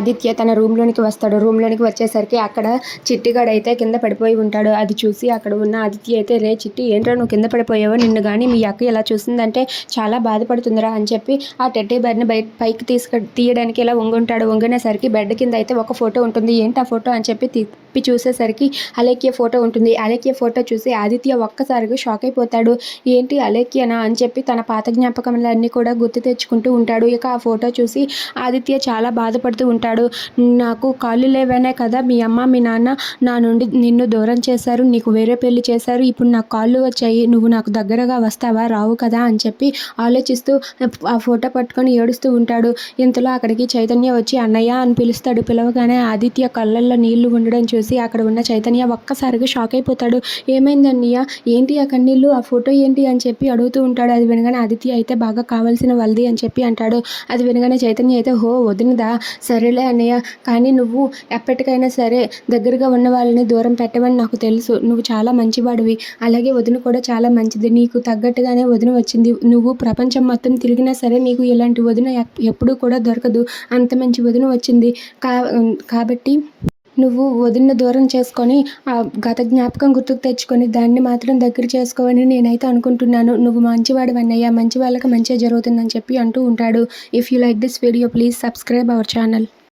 ఆదిత్య తన రూమ్లోనికి వస్తాడు. రూమ్లోనికి వచ్చేసరికి అక్కడ చిట్టిగాడైతే కింద పడిపోయి ఉంటాడు. అది చూసి అక్కడ ఉన్న ఆదిత్య అయితే, రే చిట్టి ఏంట్రా నువ్వు కింద పడిపోయావో, నిన్ను కానీ మీ అక్క ఇలా చూసిందంటే చాలా బాధపడుతుందిరా అని చెప్పి ఆ టెడ్డీ బేర్ని పైకి తీయడానికి ఇలా వంగుంటాడు. వంగినసరికి బెడ్ కింద అయితే ఒక ఫోటో ఉంటుంది. ఏంటి ఆ ఫోటో అని చెప్పి తిప్పి చూసేసరికి అలేఖ్య ఫోటో ఉంటుంది. అలేఖ్య ఫోటో చూసి ఆదిత్య ఒక్కసారిగా షాక్ అయిపోతాడు. ఏంటి అలేఖ్యనా అని చెప్పి తన పాత జ్ఞాపకములన్నీ కూడా గుర్తు తెచ్చుకుంటూ ఉంటాడు. ఇక ఆ ఫోటో చూసి ఆదిత్య చాలా బాధపడుతూ ఉంటాడు. నాకు కాళ్ళు లేవనే కదా మీ అమ్మ మీ నాన్న నా నుండి నిన్ను దూరం చేశారు, నీకు వేరే పెళ్లి చేశారు, ఇప్పుడు నాకు కాళ్ళు వచ్చాయి, నువ్వు నాకు దగ్గరగా వస్తావా, రావు కదా అని చెప్పి ఆలోచిస్తూ ఆ ఫోటో పట్టుకొని ఏడుస్తూ ఉంటాడు. ఇంతలో అక్కడికి చైతన్య వచ్చి అన్నయ్య అని పిలుస్తాడు. పిలవగానే ఆదిత్య కళ్ళల్లో నీళ్లు ఉండడం చూసి అక్కడ ఉన్న చైతన్య ఒక్కసారిగా షాక్ అయిపోతాడు. ఏమైంది అన్నయ్య, ఏంటి ఆ కన్నీళ్ళు, ఆ ఫోటో ఏంటి అని చెప్పి అడుగుతూ ఉంటాడు. అది వినగానే ఆదిత్య అయితే బాగా కావాల్సిన వాళ్ళది అని చెప్పి అంటాడు. అది వినగానే చైతన్య అయితే, హో వదినదా, సరేలే అన్నయ్య, కానీ నువ్వు ఎప్పటికైనా సరే దగ్గరగా ఉన్న వాళ్ళని దూరం పెట్టవని నాకు తెలుసు, నువ్వు చాలా మంచివాడివి, అలాగే వదిన కూడా చాలా మంచిది, నీకు తగ్గట్టుగానే వదిన వచ్చింది, నువ్వు ప్రపంచం మొత్తం తిరిగినా సరే నీకు ఇలాంటి వదిన ఎప్పుడూ కూడా దొరకదు, అంత మంచి వదిన వచ్చింది. కాబట్టి నువ్వు వదిన దూరం చేసుకొని ఆ గత జ్ఞాపకం గుర్తుకు తెచ్చుకొని దాన్ని మాత్రం దగ్గర చేసుకోవని నేనైతే అనుకుంటున్నాను. నువ్వు మంచివాడివి అన్నయ్య, మంచి వాళ్ళకి మంచిగా జరుగుతుందని చెప్పి అంటూ ఉంటాడు. If you like this video please subscribe our channel.